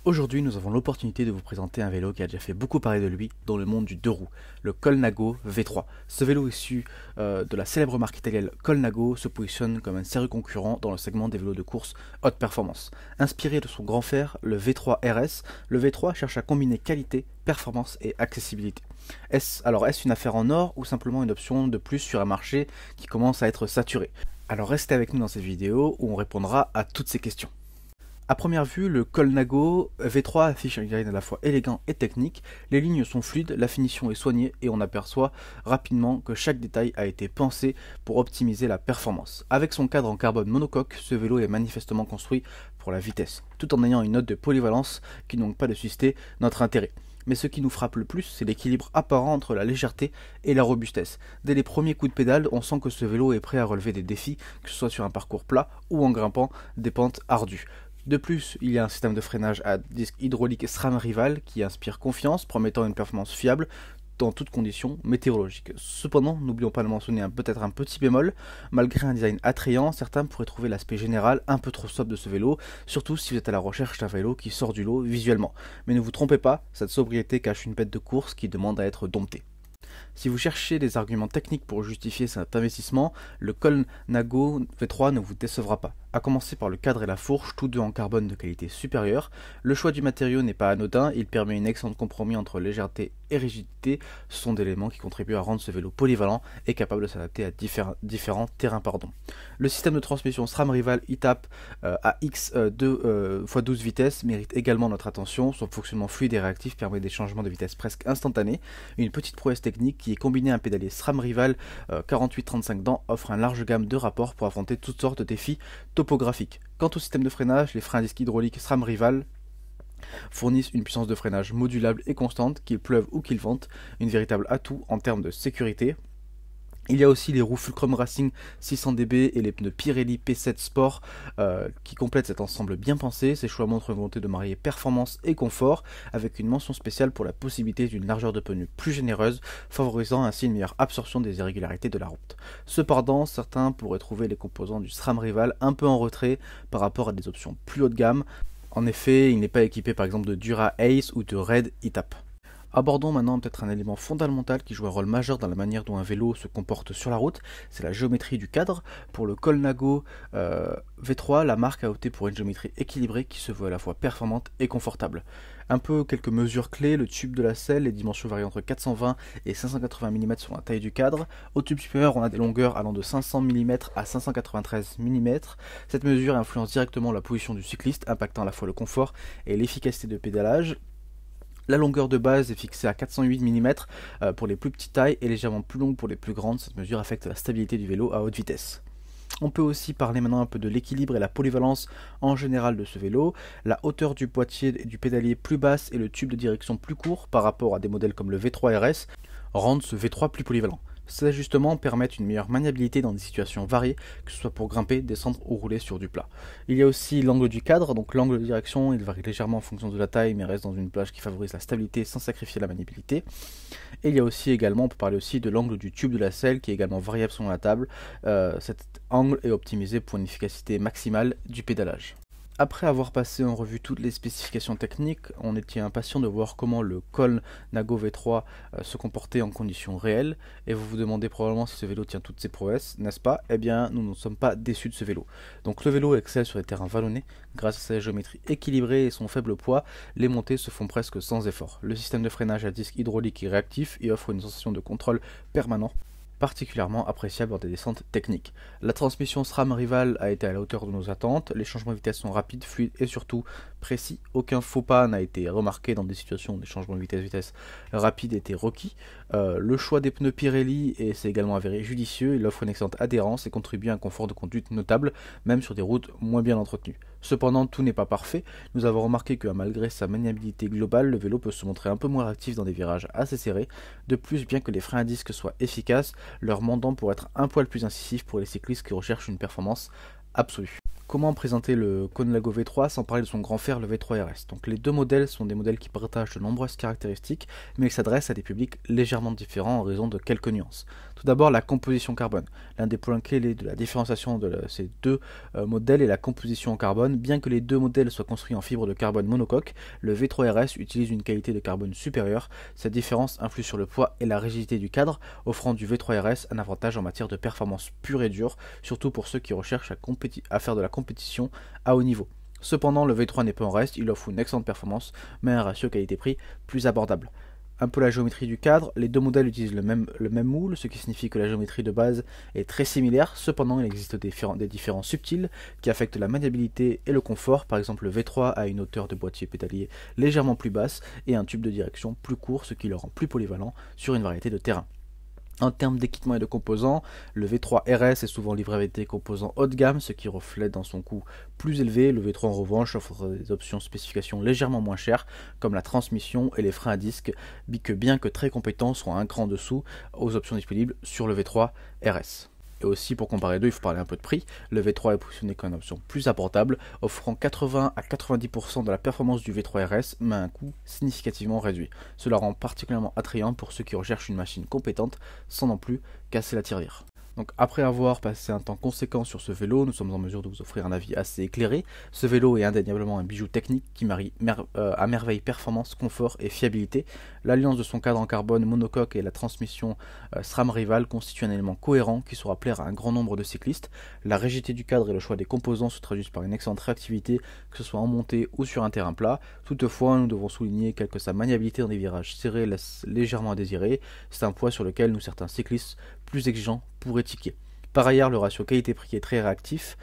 Aujourd'hui, nous avons l'opportunité de vous présenter un vélo qui a déjà fait beaucoup parler de lui dans le monde du deux roues, le Colnago V3. Ce vélo issu de la célèbre marque italienne Colnago se positionne comme un sérieux concurrent dans le segment des vélos de course haute performance. Inspiré de son grand frère, le V3 RS, le V3 cherche à combiner qualité, performance et accessibilité. Est-ce une affaire en or ou simplement une option de plus sur un marché qui commence à être saturé? Alors restez avec nous dans cette vidéo où on répondra à toutes ces questions. A première vue, le Colnago V3 affiche un design à la fois élégant et technique, les lignes sont fluides, la finition est soignée et on aperçoit rapidement que chaque détail a été pensé pour optimiser la performance. Avec son cadre en carbone monocoque, ce vélo est manifestement construit pour la vitesse, tout en ayant une note de polyvalence qui n'ont pas de susciter notre intérêt. Mais ce qui nous frappe le plus, c'est l'équilibre apparent entre la légèreté et la robustesse. Dès les premiers coups de pédale, on sent que ce vélo est prêt à relever des défis, que ce soit sur un parcours plat ou en grimpant des pentes ardues. De plus, il y a un système de freinage à disque hydraulique SRAM Rival qui inspire confiance, promettant une performance fiable dans toutes conditions météorologiques. Cependant, n'oublions pas de mentionner peut-être un petit bémol, malgré un design attrayant, certains pourraient trouver l'aspect général un peu trop sobre de ce vélo, surtout si vous êtes à la recherche d'un vélo qui sort du lot visuellement. Mais ne vous trompez pas, cette sobriété cache une bête de course qui demande à être domptée. Si vous cherchez des arguments techniques pour justifier cet investissement, le Colnago V3 ne vous décevra pas. A commencer par le cadre et la fourche, tous deux en carbone de qualité supérieure. Le choix du matériau n'est pas anodin, il permet une excellente compromis entre légèreté et rigidité. Ce sont des éléments qui contribuent à rendre ce vélo polyvalent et capable de s'adapter à différents terrains. Le système de transmission SRAM Rival ITAP AX 2 x 12 vitesses mérite également notre attention. Son fonctionnement fluide et réactif permet des changements de vitesse presque instantanés. Une petite prouesse technique qui est combinée à un pédalier SRAM Rival 48-35 dents offre une large gamme de rapports pour affronter toutes sortes de défis topographique. Quant au système de freinage, les freins à disque hydraulique SRAM Rival fournissent une puissance de freinage modulable et constante, qu'il pleuve ou qu'il vente, une véritable atout en termes de sécurité. Il y a aussi les roues Fulcrum Racing 600 dB et les pneus Pirelli P7 Sport qui complètent cet ensemble bien pensé. Ces choix montrent une volonté de marier performance et confort avec une mention spéciale pour la possibilité d'une largeur de pneus plus généreuse, favorisant ainsi une meilleure absorption des irrégularités de la route. Cependant, certains pourraient trouver les composants du SRAM Rival un peu en retrait par rapport à des options plus haut de gamme. En effet, il n'est pas équipé par exemple de Dura Ace ou de Red ITAP. Abordons maintenant peut-être un élément fondamental qui joue un rôle majeur dans la manière dont un vélo se comporte sur la route, c'est la géométrie du cadre. Pour le Colnago V3, la marque a opté pour une géométrie équilibrée qui se veut à la fois performante et confortable. Quelques mesures clés, le tube de la selle, les dimensions varient entre 420 et 580 mm sur la taille du cadre. Au tube supérieur, on a des longueurs allant de 500 mm à 593 mm. Cette mesure influence directement la position du cycliste, impactant à la fois le confort et l'efficacité de pédalage. La longueur de base est fixée à 408 mm pour les plus petites tailles et légèrement plus longue pour les plus grandes. Cette mesure affecte la stabilité du vélo à haute vitesse. On peut aussi parler maintenant un peu de l'équilibre et la polyvalence en général de ce vélo. La hauteur du boîtier et du pédalier plus basse et le tube de direction plus court par rapport à des modèles comme le V3 RS rendent ce V3 plus polyvalent. Ces ajustements permettent une meilleure maniabilité dans des situations variées, que ce soit pour grimper, descendre ou rouler sur du plat. Il y a aussi l'angle du cadre, donc l'angle de direction, il varie légèrement en fonction de la taille, mais reste dans une plage qui favorise la stabilité sans sacrifier la maniabilité. Et il y a aussi également, on peut parler aussi de l'angle du tube de la selle, qui est également variable selon la table. Cet angle est optimisé pour une efficacité maximale du pédalage. Après avoir passé en revue toutes les spécifications techniques, on était impatient de voir comment le Colnago V3 se comportait en conditions réelles, et vous vous demandez probablement si ce vélo tient toutes ses prouesses, n'est-ce pas? Eh bien, nous ne sommes pas déçus de ce vélo. Donc le vélo excelle sur les terrains vallonnés, grâce à sa géométrie équilibrée et son faible poids, les montées se font presque sans effort. Le système de freinage à disque hydraulique est réactif et offre une sensation de contrôle permanent, particulièrement appréciable dans des descentes techniques. La transmission SRAM Rival a été à la hauteur de nos attentes, les changements de vitesse sont rapides, fluides et surtout précis. Aucun faux pas n'a été remarqué dans des situations où des changements de vitesse rapides étaient requis. Le choix des pneus Pirelli s'est également avéré judicieux, il offre une excellente adhérence et contribue à un confort de conduite notable, même sur des routes moins bien entretenues. Cependant, tout n'est pas parfait. Nous avons remarqué que malgré sa maniabilité globale, le vélo peut se montrer un peu moins réactif dans des virages assez serrés. De plus, bien que les freins à disque soient efficaces, leur mandant pourrait être un poil plus incisif pour les cyclistes qui recherchent une performance absolue. comment présenter le Colnago V3 sans parler de son grand frère le V3 RS? Donc les deux modèles sont des modèles qui partagent de nombreuses caractéristiques, mais ils s'adressent à des publics légèrement différents en raison de quelques nuances. Tout d'abord, la composition carbone. L'un des points clés de la différenciation de ces deux modèles est la composition en carbone. Bien que les deux modèles soient construits en fibre de carbone monocoque, le V3 RS utilise une qualité de carbone supérieure. Cette différence influe sur le poids et la rigidité du cadre, offrant du V3 RS un avantage en matière de performance pure et dure, surtout pour ceux qui recherchent à faire de la compétition à haut niveau. Cependant, le V3 n'est pas en reste, il offre une excellente performance, mais un ratio qualité-prix plus abordable. Un peu la géométrie du cadre, les deux modèles utilisent le même moule, ce qui signifie que la géométrie de base est très similaire. Cependant, il existe des différences subtiles qui affectent la maniabilité et le confort. Par exemple, le V3 a une hauteur de boîtier pédalier légèrement plus basse et un tube de direction plus court, ce qui le rend plus polyvalent sur une variété de terrains. En termes d'équipement et de composants, le V3 RS est souvent livré avec des composants haut de gamme, ce qui reflète dans son coût plus élevé. Le V3 en revanche offre des options spécifications légèrement moins chères, comme la transmission et les freins à disque, bien que très compétents, sont un cran en dessous aux options disponibles sur le V3 RS. Et aussi, pour comparer les deux, il faut parler un peu de prix. Le V3 est positionné comme une option plus abordable, offrant 80 à 90% de la performance du V3 RS, mais à un coût significativement réduit. Cela rend particulièrement attrayant pour ceux qui recherchent une machine compétente, sans non plus casser la tirelire. Donc après avoir passé un temps conséquent sur ce vélo, nous sommes en mesure de vous offrir un avis assez éclairé. Ce vélo est indéniablement un bijou technique qui marie à merveille performance, confort et fiabilité. L'alliance de son cadre en carbone monocoque et la transmission SRAM Rival constitue un élément cohérent qui saura plaire à un grand nombre de cyclistes. La rigidité du cadre et le choix des composants se traduisent par une excellente réactivité, que ce soit en montée ou sur un terrain plat. Toutefois, nous devons souligner que sa maniabilité dans des virages serrés laisse légèrement à désirer. C'est un point sur lequel certains cyclistes plus exigeants pourraient tiquer. Par ailleurs, le ratio qualité-prix est très réactif,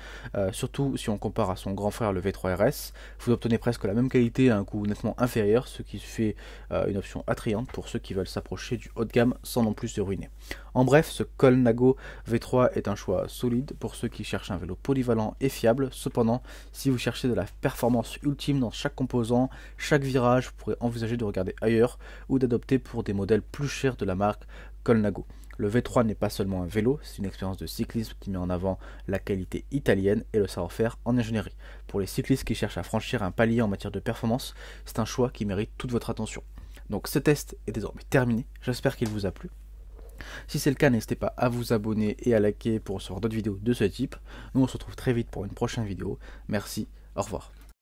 surtout si on compare à son grand frère le V3 RS. Vous obtenez presque la même qualité à un coût nettement inférieur, ce qui fait une option attrayante pour ceux qui veulent s'approcher du haut de gamme sans non plus se ruiner. En bref, ce Colnago V3 est un choix solide pour ceux qui cherchent un vélo polyvalent et fiable. Cependant, si vous cherchez de la performance ultime dans chaque composant, chaque virage, vous pourrez envisager de regarder ailleurs ou d'adopter pour des modèles plus chers de la marque Colnago. Le V3 n'est pas seulement un vélo, c'est une expérience de cyclisme qui met en avant la qualité italienne et le savoir-faire en ingénierie. Pour les cyclistes qui cherchent à franchir un palier en matière de performance, c'est un choix qui mérite toute votre attention. Donc ce test est désormais terminé, j'espère qu'il vous a plu. Si c'est le cas, n'hésitez pas à vous abonner et à liker pour recevoir d'autres vidéos de ce type. Nous on se retrouve très vite pour une prochaine vidéo. Merci, au revoir.